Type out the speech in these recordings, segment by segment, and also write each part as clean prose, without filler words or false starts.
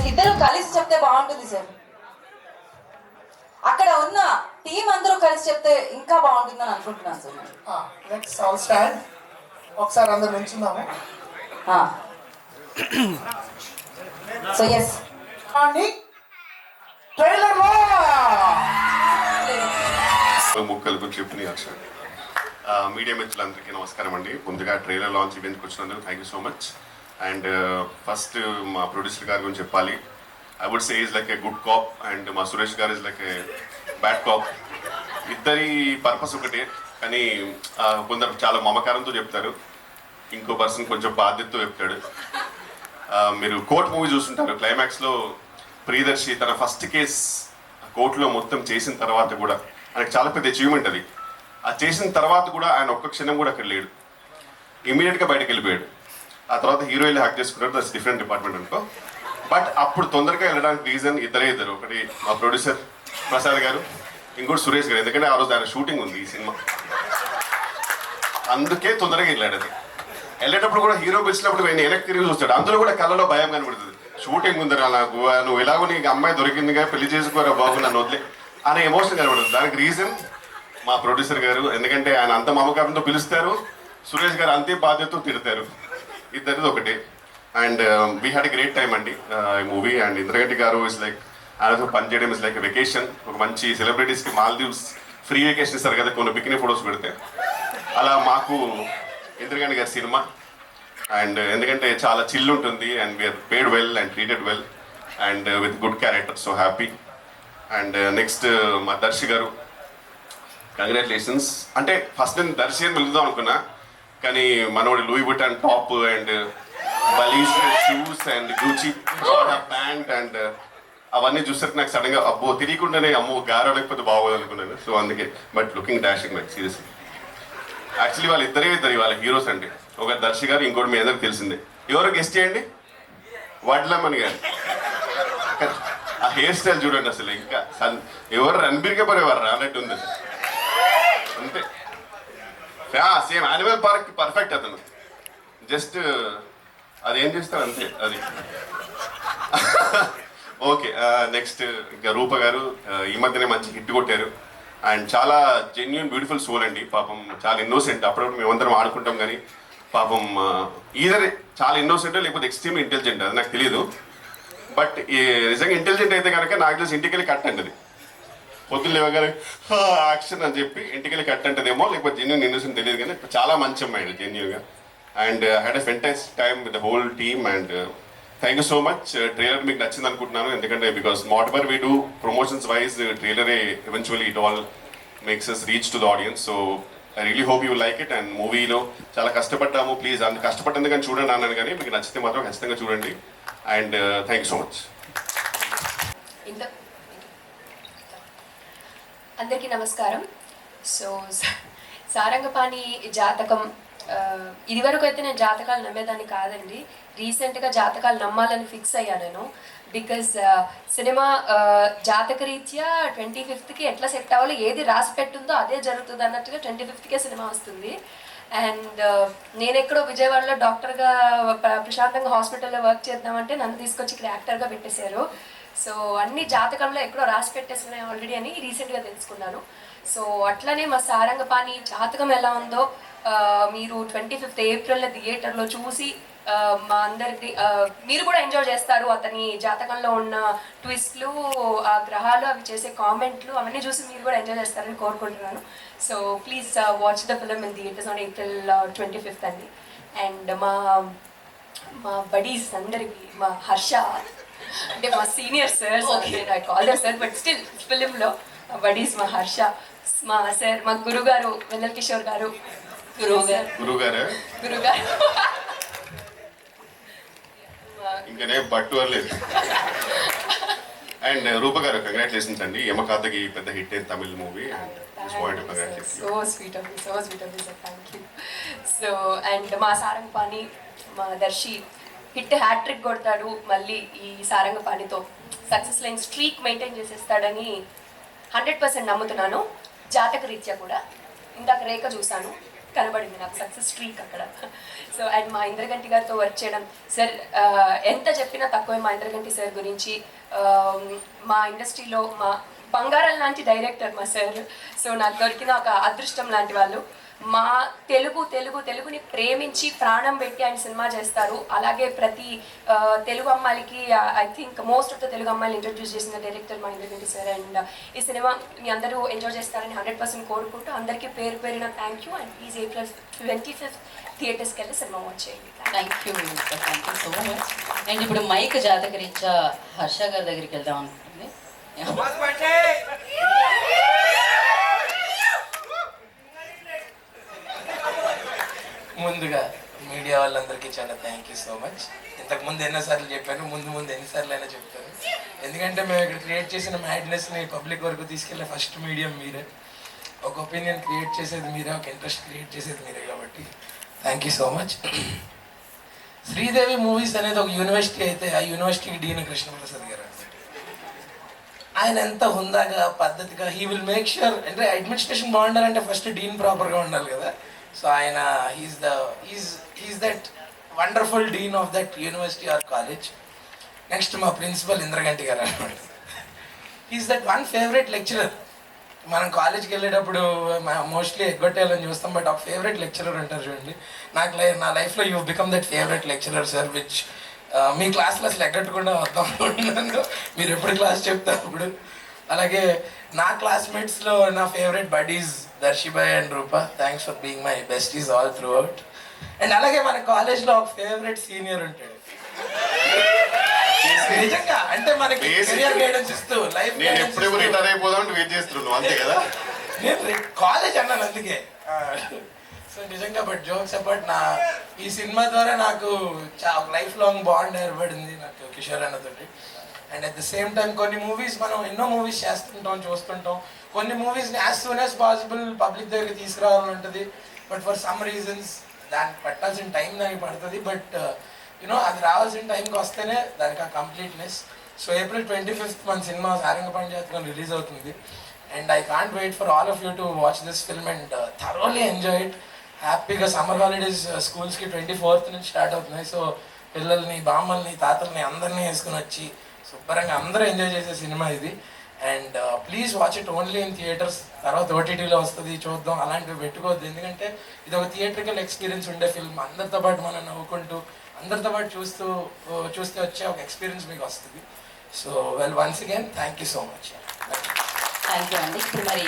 ఇద్దరు కలిసి చెప్తే బాగుంటుంది సార్. అక్కడ ఉన్న టీం అందరూ కలిసి చెప్తే ఇంకా బాగుంటుందని అనుకుంటున్నాను సార్. Next all stand. ఒకసారి అందరు నుంచున్నాము. సో ఎస్ ట్రైలర్లో ముక్కలు చెప్పిన మీడియా మిత్రులందరికీ నమస్కారం అండి. ముందుగా ట్రైలర్ లాంచ్ ఈవెంట్కి వచ్చినందుకు thank you so much. And first మా ప్రొడ్యూసర్ గారి గురించి చెప్పాలి. I would say is like a good cop and మా సురేష్ గారు is like a bad cop. ఇద్దరి పర్పస్ ఒకటే, కానీ కొందరు చాలా మమకారంతో చెప్తారు, ఇంకో పర్సన్ కొంచెం బాధ్యతతో చెప్తాడు. మీరు కోర్ట్ మూవీ చూస్తుంటారు. క్లైమాక్స్లో ప్రియదర్శి తన ఫస్ట్ కేస్ కోర్టులో మొత్తం చేసిన తర్వాత కూడా ఆయనకు చాలా పెద్ద అచీవ్మెంట్ అది. ఆ చేసిన తర్వాత కూడా ఆయన ఒక్క క్షణం కూడా అక్కడ లేడు, ఇమీడియట్గా బయటకు వెళ్ళిపోయాడు. ఆ తర్వాత హీరో వెళ్ళి హ్యాక్ చేసుకున్నారు, దట్స్ డిఫరెంట్ డిపార్ట్మెంట్ అనుకో. బట్ అప్పుడు తొందరగా వెళ్ళడానికి రీజన్ ఇద్దరు. ఒకటి మా ప్రొడ్యూసర్ ప్రసాద్ గారు, ఇంకోటి సురేష్ గారు. ఎందుకంటే ఆ రోజు ఆయన షూటింగ్ ఉంది ఈ సినిమా, అందుకే తొందరగా వెళ్ళాడు. అది వెళ్ళేటప్పుడు కూడా హీరో పిలిచినప్పుడు నేను వెనక్కి తిరిగి చూస్తాడు, అందులో కూడా కళ్ళలో భయం కనబడుతుంది. షూటింగ్ ఉందిరా నాకు, నువ్వు ఎలాగో నీకు అమ్మాయి దొరికిందిగా, పెళ్లి చేసుకోరా బాబు నన్ను వదిలే అనే ఎమోషన్ కనబడుతుంది. దానికి రీజన్ మా ప్రొడ్యూసర్ గారు. ఎందుకంటే ఆయన అంత మమకారంతో పిలుస్తారు, సురేష్ గారు అంతే బాధ్యతతో తిడతారు. ఇద్దరిది ఒకటి. And we had a great time అండి ఈ మూవీ. అండ్ ఇంద్రగంటి గారు ఇస్ లైక్ ఆయనతో పనిచేయడం ఇస్ లైక్ వెకేషన్. ఒక మంచి సెలబ్రిటీస్కి మాల్దీవ్స్ ఫ్రీ వెకేషన్ ఇస్తారు కదా కొన్ని బికినీ ఫొటోస్ పెడితే, అలా మాకు ఇంద్రగంటి గారి సినిమా. అండ్ ఎందుకంటే చాలా చిల్ ఉంటుంది and we are paid well and treated well and with good character, so happy. And next మా దర్శి గారు, కంగ్రాచులేషన్స్. అంటే ఫస్ట్ నేను దర్శి అని వెళ్దాం అనుకున్నా, కానీ మనోడి Louis Vuitton top and Balenciaga shoes and Gucci pant and అవన్నీ చూసరికి నాకు సడన్గా అబ్బో తెలియకుండానే అమ్మో గారో లేకపోతే బాగోదు అనుకున్నాను. సో అందుకే but looking dashing man seriously. Actually వాళ్ళు ఇద్దరే వాళ్ళ హీరోస్ అండి. ఒక దర్శి గారు, ఇంకోటి మీ అందరికి తెలిసిందే. ఎవరో గెస్ట్ చేయండి, వడ్లమ్మని గారు. ఆ హెయిర్ స్టైల్ చూడండి అసలు, ఇంకా ఎవరు రణబీర్ కపూర్ ఎవరు అన్నట్టు ఉంది అంతే. సేమ్ యానిమల్ పార్క్ పర్ఫెక్ట్ అతను. జస్ట్ అదేం చేస్తారు అంతే అది. ఓకే, నెక్స్ట్ ఇంకా రూప గారు ఈ మధ్యనే మంచి హిట్ కొట్టారు. అండ్ చాలా జెన్యున్ బ్యూటిఫుల్ సోల్ అండి. పాపం చాలా ఇన్నోసెంట్. అప్పుడప్పుడు మేమందరం ఆడుకుంటాం, కానీ పాపం ఈధర్ చాలా ఇన్నోసెంట్ లేకపోతే ఎక్స్ట్రీమ్లీ ఇంటెలిజెంట్, అది నాకు తెలియదు. బట్ నిజంగా ఇంటెలిజెంట్ అయితే కనుక నాకు తెలిసి ఇంటికి వెళ్ళి కట్ అంటది. పొద్దున్న లేవగానే యాక్షన్ అని చెప్పి ఇంటికి వెళ్ళి కట్ అంటదేమో, లేకపోతే జెన్యున్ ఇన్నోసెంట్ తెలియదు. కానీ చాలా మంచి అమ్మాయి జెన్యున్గా. And had a fantastic time with the whole team. And thank you so much. Trailer మీకు నచ్చింది అనుకుంటున్నాను, ఎందుకంటే because whatever we do promotions wise ట్రైలరే eventually it all makes us reach to the audience. So I really hope you like it. And మూవీలో చాలా కష్టపడ్డాము, please అంత కష్టపడ్డందుకు కానీ చూడండి అన్నాను, కానీ మీకు నచ్చితే మాత్రం ఖచ్చితంగా చూడండి. And thank you so much. అందరికీ నమస్కారం. సో సారంగపాణి జాతకం, ఇదివరకు అయితే నేను జాతకాలు నమ్మేదాన్ని కాదండి. రీసెంట్గా జాతకాలు నమ్మాలని ఫిక్స్ అయ్యా నేను. బికాజ్ సినిమా జాతకరీత్యా 25th ఎట్లా సెట్ అవ్వాలి, ఏది రాసి పెట్టుందో అదే జరుగుతుంది అన్నట్టుగా 25th సినిమా వస్తుంది. అండ్ నేను ఎక్కడో విజయవాడలో డాక్టర్గా ప్రశాంతంగా హాస్పిటల్లో వర్క్ చేద్దామంటే నన్ను తీసుకొచ్చి ఇక్కడ యాక్టర్గా పెట్టేశారు. సో అన్ని జాతకంలో ఎక్కడో రాసి పెట్టేస్తున్నాయి ఆల్రెడీ అని రీసెంట్గా తెలుసుకున్నాను. సో అట్లనే మా సారంగపాణి జాతకం ఎలా ఉందో మీరు 25th ఏప్రిల్లో థియేటర్లో చూసి మా అందరికి మీరు కూడా ఎంజాయ్ చేస్తారు. అతని జాతకంలో ఉన్న ట్విస్ట్లు, ఆ గ్రహాలు, అవి చేసే కామెంట్లు అవన్నీ చూసి మీరు కూడా ఎంజాయ్ చేస్తారని కోరుకుంటున్నాను. So please watch the film in theatres on April 25th అండి. అండ్ మా బడీస్ అందరికీ, మా హర్ష, అంటే మా senior sir I call sir but still ఫిలింలో బడీస్ మా హర్ష, మా సార్, మా గురుగారు వెన్నెల కిషోర్ గారు, గురుగారు గురుగారు ఇంకనే బట్టు అనలేదు. అండ్ రూప గారు కంగ్రాచులేషన్స్ అండి. యమకాతకి పెద్ద హిట్ అయిన Tamil movie and so sweet of you sir, thank you. So and మా సారంగపాణి, మా దర్శి హిట్ హ్యాట్రిక్ కొడతాడు మళ్ళీ ఈ సారంగపాణితో, సక్సెస్ లైన్ స్ట్రీక్ మెయింటైన్ చేసేస్తాడని 100% నమ్ముతున్నాను. జాతక రీత్యా కూడా ఇందాక రేఖ చూశాను, కనబడింది నాకు సక్సెస్ స్ట్రీక్ అక్కడ. సో అండ్ మా ఇంద్రగంటి గారితో వర్క్ చేయడం సార్, ఎంత చెప్పినా తక్కువే మా ఇంద్రగంటి సార్ గురించి. మా ఇండస్ట్రీలో మా బంగారం లాంటి డైరెక్టర్ మా సార్. సో నాకు దొరికిన ఒక అదృష్టం లాంటి వాళ్ళు. మా తెలుగుని ప్రేమించి ప్రాణం పెట్టి ఆయన సినిమా చేస్తారు. అలాగే ప్రతి తెలుగు అమ్మాయిలకి I think most of the Telugu అమ్మాయిలు ఇంట్రడ్యూస్ చేసిన డైరెక్టర్ మా ఇంద్రగంటి సార్. అండ్ ఈ సినిమా మీ అందరూ ఎంజాయ్ చేస్తారని 100% కోరుకుంటూ అందరికీ పేరు పేరిన thank you. And please April 25th థియేటర్స్కి వెళ్ళి సినిమా వాచ్ చేయండి. Thank you so much. And ఇప్పుడు మైక్ జాతకరీత్యా హర్ష గారి దగ్గరికి వెళ్దాం అనుకుంటుంది. ముందుగా మీడియా వాళ్ళందరికీ చాలా థ్యాంక్ యూ సో మచ్. ఇంతకుముందు ఎన్నోసార్లు చెప్పాను, ముందు ఎన్నిసార్లు అయినా చెప్తాను. ఎందుకంటే మేము ఇక్కడ క్రియేట్ చేసిన మ్యాడ్నెస్ని పబ్లిక్ వరకు తీసుకెళ్ళే ఫస్ట్ మీడియం మీరే. ఒక ఒపీనియన్ క్రియేట్ చేసేది మీరే, ఒక ఇంట్రెస్ట్ క్రియేట్ చేసేది మీరే, కాబట్టి thank you so much. Sridevi movies అనేది ఒక యూనివర్సిటీ అయితే ఆ యూనివర్సిటీకి డీన్ కృష్ణప్రసాద్ గారు. ఆయన ఎంత హుందాగా పద్ధతిగా హీ విల్ మేక్ ష్యూర్, అంటే అడ్మినిస్ట్రేషన్ బాగుండాలంటే ఫస్ట్ డీన్ ప్రాపర్గా ఉండాలి కదా. సో ఆయన he's that wonderful dean of that university or college. Next మా ప్రిన్సిపల్ ఇంద్రగంటి గారు అనమాట. He's that one favourite lecturer. మనం కాలేజ్కి వెళ్ళేటప్పుడు మోస్ట్లీ ఎగ్గొట్టేయాలని చూస్తాం, బట్ ఒక ఫేవరెట్ లెక్చరర్ ఉంటారు చూడండి. నా లైఫ్లో you become that favourite lecturer sir, which మీ క్లాస్లో అసలు ఎగ్గొట్టకుండా వద్దాం అనుకుంటున్నాను మీరు ఎప్పుడు క్లాస్ చెప్తారు అప్పుడు. అలాగే నా క్లాస్మేట్స్లో నా ఫేవరెట్ బడీస్ దర్శిబాయ్ and Roopa. Thanks for being my besties all throughout. And అలాగే మన కాలేజ్లో ఒక ఫేవరెట్ సీనియర్ ఉంటాడు నిజంగా, అంటే మనకి కెరియర్ గైడెన్స్ ఇస్తూ లైఫ్ నేను ఎప్పుడు రిటైర్ అయిపోదాం వెయిట్ చేస్తున్నాను అంతే కదా. నేను కాలేజ్ అన్నాను అందుకే. సో నిజంగా బట్ జోక్స్ అబౌట్ ఈ సినిమా ద్వారా నాకు ఒక లైఫ్ లాంగ్ బాండ్ ఏర్పడింది నాకు కిషోర్ అన్నతోటి. And at the same time కొన్ని మూవీస్ మనం ఎన్నో మూవీస్ చేస్తుంటాం, చూస్తుంటాం. కొన్ని మూవీస్ని as soon as possible public దగ్గరికి తీసుకురావాలని ఉంటుంది, బట్ ఫర్ సమ్ రీజన్స్ దానికి పట్టాల్సిన టైం దానికి పడుతుంది. బట్ యూనో అది రావాల్సిన టైంకి వస్తేనే దానికి ఆ కంప్లీట్నెస్. సో April 25th మన సినిమా సారంగపాణి జాతకం రిలీజ్ అవుతుంది. And I can't wait for all of you to watch this film and thoroughly enjoy it. హ్యాపీగా సమ్మర్ హాలిడేస్ స్కూల్స్కి 24th నుంచి స్టార్ట్ అవుతున్నాయి. సో పిల్లల్ని, బామ్మల్ని, తాతల్ని అందరినీ వేసుకుని వచ్చి శుభ్రంగా అందరూ ఎంజాయ్ చేసే సినిమా ఇది. And please watch it only in theatres. తర్వాత ఓటీటీలో వస్తుంది చూద్దాం, అలాంటివి పెట్టుకోవద్దు. ఎందుకంటే ఇది ఒక థియేట్రికల్ ఎక్స్పీరియన్స్ ఉండే ఫిల్మ్. అందరితో పాటు మనం నవ్వుకుంటూ అందరితో పాటు చూస్తే వచ్చే ఒక ఎక్స్పీరియన్స్ మీకు వస్తుంది. So well once again thank you so much. Thank you అండి. ఇప్పుడు మరి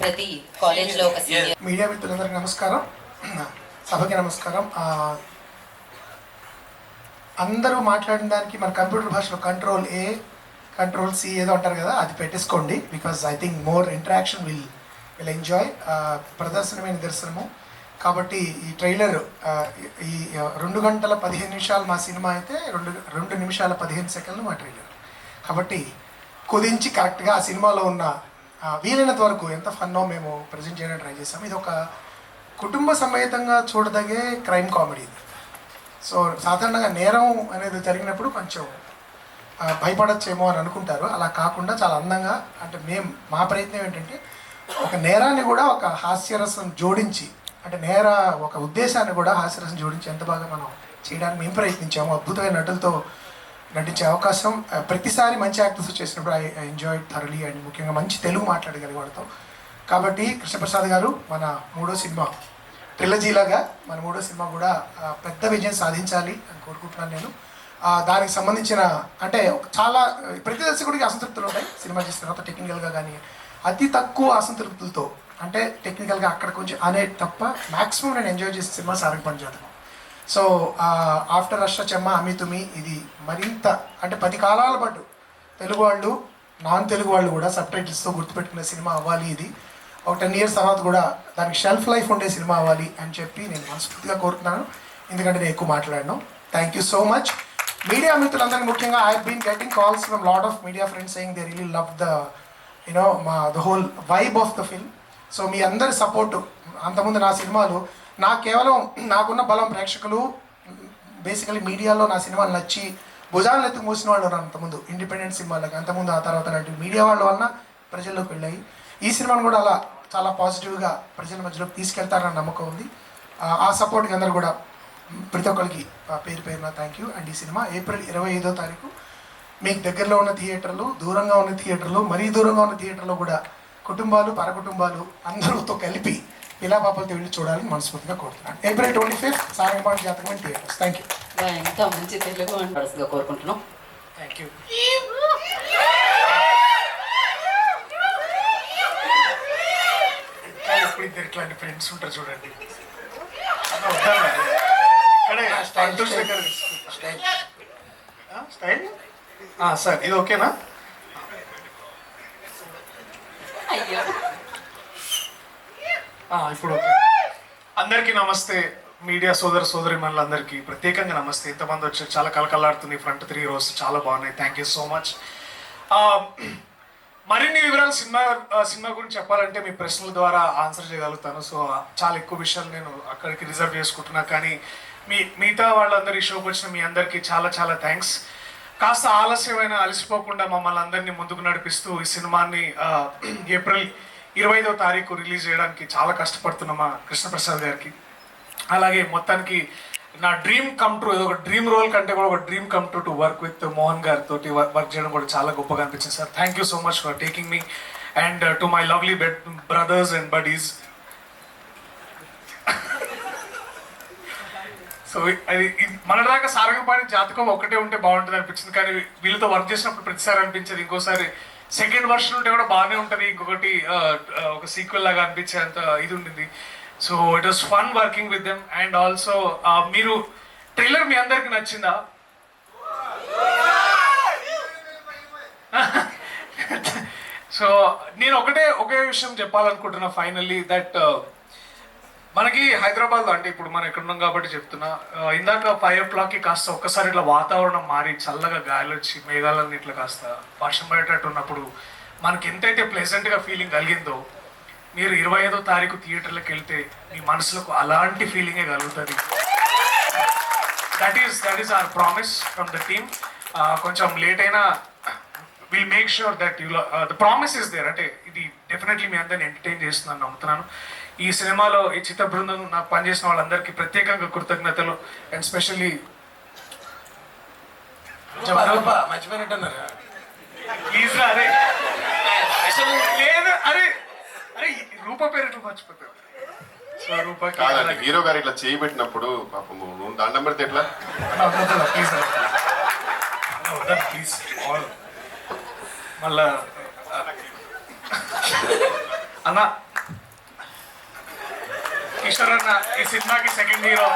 ప్రతి కాలేజ్లో ఒక సీనియర్. మీడియా మిత్రులందరికీ నమస్కారం, సభకి నమస్కారం. అందరూ మాట్లాడిన దానికి మన కంప్యూటర్ భాషలో Ctrl A Ctrl C ఏదో అంటారు కదా, అది పెట్టేసుకోండి. Because I think more interaction will enjoy. ప్రదర్శనమే నిదర్శనము. కాబట్టి ఈ ట్రైలర్ ఈ 2 గంటల 15 నిమిషాలు మా సినిమా అయితే 2 నిమిషాల 15 సెకండ్లు మా ట్రైలర్. కాబట్టి కుదించి కరెక్ట్గా ఆ సినిమాలో ఉన్న వీలైనంత వరకు ఎంత ఫన్నో మేము ప్రజెంట్ చేయడానికి ట్రై చేసాం. ఇది ఒక కుటుంబ సమేతంగా చూడదగే క్రైమ్ కామెడీ. సో సాధారణంగా నేరం అనేది జరిగినప్పుడు కొంచెం భయపడచ్చేమో అని అనుకుంటారు. అలా కాకుండా చాలా అందంగా, అంటే మా ప్రయత్నం ఏంటంటే ఒక నేరాన్ని కూడా ఒక హాస్యరసం జోడించి, అంటే ఒక ఉద్దేశాన్ని కూడా హాస్యరసం జోడించి ఎంత బాగా మనం చేయడానికి మేము ప్రయత్నించాము. అద్భుతమైన నటులతో నటించే అవకాశం ప్రతిసారి మంచి యాక్టర్స్ చేసినప్పుడు ఐ ఎంజాయ్ థరలీ. అండ్ ముఖ్యంగా మంచి తెలుగు మాట్లాడగలిగే వాళ్ళతో. కాబట్టి కృష్ణప్రసాద్ గారు మన 3వ సినిమా ట్రిలజీలాగా మన 3వ సినిమా కూడా పెద్ద విజయం సాధించాలి అని కోరుకుంటున్నాను నేను. దానికి సంబంధించిన అంటే చాలా ప్రతి దర్శకుడికి అసంతృప్తులు ఉంటాయి సినిమా చేసిన తర్వాత టెక్నికల్గా, కానీ అతి తక్కువ అసంతృప్తులతో, అంటే టెక్నికల్గా అక్కడ కొంచెం అనే తప్ప మ్యాక్సిమం నేను ఎంజాయ్ చేసిన సినిమా సారంగపాణి జాతకం. సో ఆఫ్టర్ రష్ట చెమ్మ అమితుమి ఇది మరింత అంటే 10 కాలాల పాటు తెలుగు వాళ్ళు నాన్ తెలుగు వాళ్ళు కూడా సబ్ టైటిల్స్తో గుర్తుపెట్టుకునే సినిమా అవ్వాలి ఇది. ఒక 10 years తర్వాత కూడా దానికి షెల్ఫ్ లైఫ్ ఉండే సినిమా అవ్వాలి అని చెప్పి నేను మనస్ఫూర్తిగా కోరుతున్నాను. ఎందుకంటే నేను ఎక్కువ మాట్లాడాను. Thank you so much. Media మిత్రులందరికీ ముఖ్యంగా I been getting calls from lot of media friends saying they really love the the whole vibe of the film. So మీ అందరి సపోర్టు అంతకుముందు నా సినిమాలు నాకు కేవలం నాకున్న బలం ప్రేక్షకులు, బేసికలీ మీడియాలో నా సినిమాలు నచ్చి భుజాలను ఎత్తుకు మూసిన వాళ్ళు ఉన్నారు అంతకుముందు ఇండిపెండెంట్ సినిమాలకు. అంతకుముందు ఆ తర్వాత లాంటి మీడియా వాళ్ళ వలన ప్రజల్లోకి వెళ్ళాయి. ఈ సినిమాను కూడా అలా చాలా పాజిటివ్గా ప్రజల మధ్యలోకి తీసుకెళ్తారని నమ్మకం ఉంది. ఆ సపోర్ట్కి అందరూ కూడా ప్రతి ఒక్కరికి పేరు పేరున థ్యాంక్ యూ. అండ్ ఈ సినిమా April 25వ తారీఖు మీకు దగ్గరలో ఉన్న థియేటర్లు, దూరంగా ఉన్న థియేటర్లు, మరీ దూరంగా ఉన్న థియేటర్లో కూడా కుటుంబాలు, పరకుటుంబాలు అందరితో కలిపి పిల్లాపాపలతో వెళ్ళి చూడాలని మనస్ఫూర్తిగా కోరుతున్నాను. April 25th సారంగపాణి జాతకం థియేటర్స్. Thank you. ఎంత మంచి తెలుగు మనసుగా కోరుకుంటున్నాం. Thank you. ఎప్పుడు ఇద్దరు ఇట్లాంటి ఫ్రెండ్స్ ఉంటారు చూడండి. ఇక్కడే స్టైల్ సార్ ఇది ఓకేనా? అయ్యో ఇప్పుడు ఓకే. అందరికీ నమస్తే. మీడియా సోదరి మనలందరికీ ప్రత్యేకంగా నమస్తే. ఇంతమంది వచ్చి చాలా కలకలాడుతుంది. ఫ్రంట్ 3 rows చాలా బాగున్నాయి. Thank you so much. మరిన్ని వివరాలు సినిమా గురించి చెప్పాలంటే మీ ప్రశ్నల ద్వారా ఆన్సర్ చేయగలుగుతాను. సో చాలా ఎక్కువ విషయాలు నేను అక్కడికి రిజర్వ్ చేసుకుంటున్నా. కానీ మిగతా వాళ్ళందరూ ఈ షోకి వచ్చిన మీ అందరికీ చాలా చాలా థ్యాంక్స్. కాస్త ఆలస్యమైన అలసిపోకుండా మమ్మల్ని అందరినీ ముందుకు నడిపిస్తూ ఈ సినిమాని April 25వ తారీఖు రిలీజ్ చేయడానికి చాలా కష్టపడుతున్న మా కృష్ణప్రసాద్ గారికి, అలాగే మొత్తానికి నా డ్రీమ్ కమ్ ట్రూ, ఏదో ఒక డ్రీమ్ రోల్ కంటే కూడా ఒక dream come true to work with Mohan గారితో వర్క్ చేయడం కూడా చాలా గొప్పగా అనిపించింది sir. Thank you so much for taking me and to my lovely brothers and buddies. So అది మన దాకా సారంగపాణి జాతకం ఒక్కటే ఉంటే బాగుంటుంది అనిపించింది. కానీ వీళ్ళతో వర్క్ చేసినప్పుడు ప్రతిసారి అనిపించేది ఇంకోసారి సెకండ్ వర్షన్ ఉంటే కూడా బాగానే ఉంటుంది, ఇంకొకటి ఒక సీక్వెల్ లాగా అనిపించేంత ఇది ఉండింది. So it was fun working with them. And also మీరు ట్రైలర్ మీ అందరికి నచ్చిందా? సో నేను ఒకే విషయం చెప్పాలనుకుంటున్నా ఫైనల్లీ, దట్ మనకి హైదరాబాద్లో అంటే ఇప్పుడు మనం ఎక్కడ ఉన్నాం కాబట్టి చెప్తున్నా, ఇందాక 5 o'clockకి కాస్త ఒక్కసారి ఇట్లా వాతావరణం మారి చల్లగా గాలి వచ్చి మేఘాలన్నీ ఇట్లా కాస్త వర్షం పడేటట్టు ఉన్నప్పుడు మనకి ఎంతైతే ప్లెజెంట్గా ఫీలింగ్ కలిగిందో, మీరు 25వ తారీఖు థియేటర్లకు వెళ్తే మీ మనసులకు అలాంటి ఫీలింగే కలుగుతుంది. That is our promise from the team. కొంచెం లేట్ అయినా will make sure that the promise is there. అంటే ఇది డెఫినెట్లీ మీ అందరిని ఎంటర్టైన్ చేస్తుందని నమ్ముతున్నాను. ఈ సినిమాలో ఈ చిత్ర బృందం నాకు పనిచేసిన వాళ్ళందరికీ ప్రత్యేకంగా కృతజ్ఞతలు. అండ్ స్పెషల్లీ మర్చిపోయినట్టున్నారు ప్లీజ్ రా, అరే లేదు, అరే అరే రూప పేరు ఎట్లా మర్చిపోతావు? సో రూపకి కాదండి, హీరో గారు ఇట్లా చేయి పెట్టినప్పుడు పాపం దండం పెడితే ఎట్లా? ప్లీజ్ మళ్ళా అన్న కిషోర్ అన్న ఈ సినిమాకి second hero.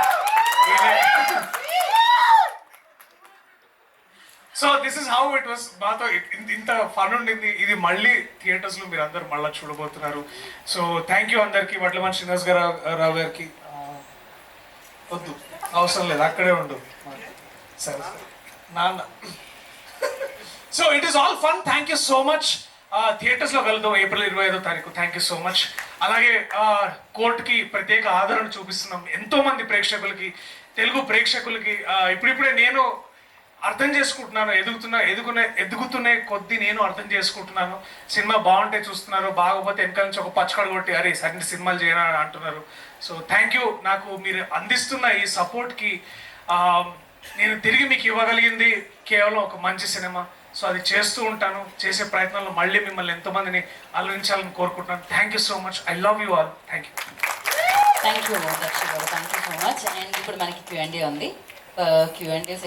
So this is how it was. మాతో ఇంత ఫన్ ఉండింది. ఇది మళ్ళీ థియేటర్స్లో మీరు అందరు మళ్ళీ చూడబోతున్నారు. సో థ్యాంక్ యూ అందరికీ. వడ్లమన్ శ్రీనివాస్ రావు గారికి వద్దు, అవసరం లేదు, అక్కడే ఉండు సరే నాన్న. So it is all fun. Thank you so much. థియేటర్స్లో కలుద్దాం April 25వ తారీఖు. Thank you so much. అలాగే కోర్టుకి ప్రత్యేక ఆదరణ చూపిస్తున్నాం ఎంతోమంది ప్రేక్షకులకి, తెలుగు ప్రేక్షకులకి. ఇప్పుడిప్పుడే నేను అర్థం చేసుకుంటున్నాను, ఎదుగుతున్న కొద్దీ నేను అర్థం చేసుకుంటున్నాను. సినిమా బాగుంటే చూస్తున్నారు, బాగోపోతే వెనకాల నుంచి ఒక పచ్చకడ కొట్టి అరే సరైన సినిమాలు చేయని అంటున్నారు. So thank you. నాకు మీరు అందిస్తున్న ఈ సపోర్ట్కి నేను తిరిగి మీకు ఇవ్వగలిగింది కేవలం ఒక మంచి సినిమా. సో అది చేస్తూ ఉంటాను. చేసే ప్రయత్నంలో మళ్ళీ మిమ్మల్ని ఎంతోమందిని అలరించాలని కోరుకుంటున్నాను. Thank you so much. I love you all. Thank you. Thank you Daksha గారు, thank you so much. And ఇప్పుడు మనకి Q&A ఉంది. Q&A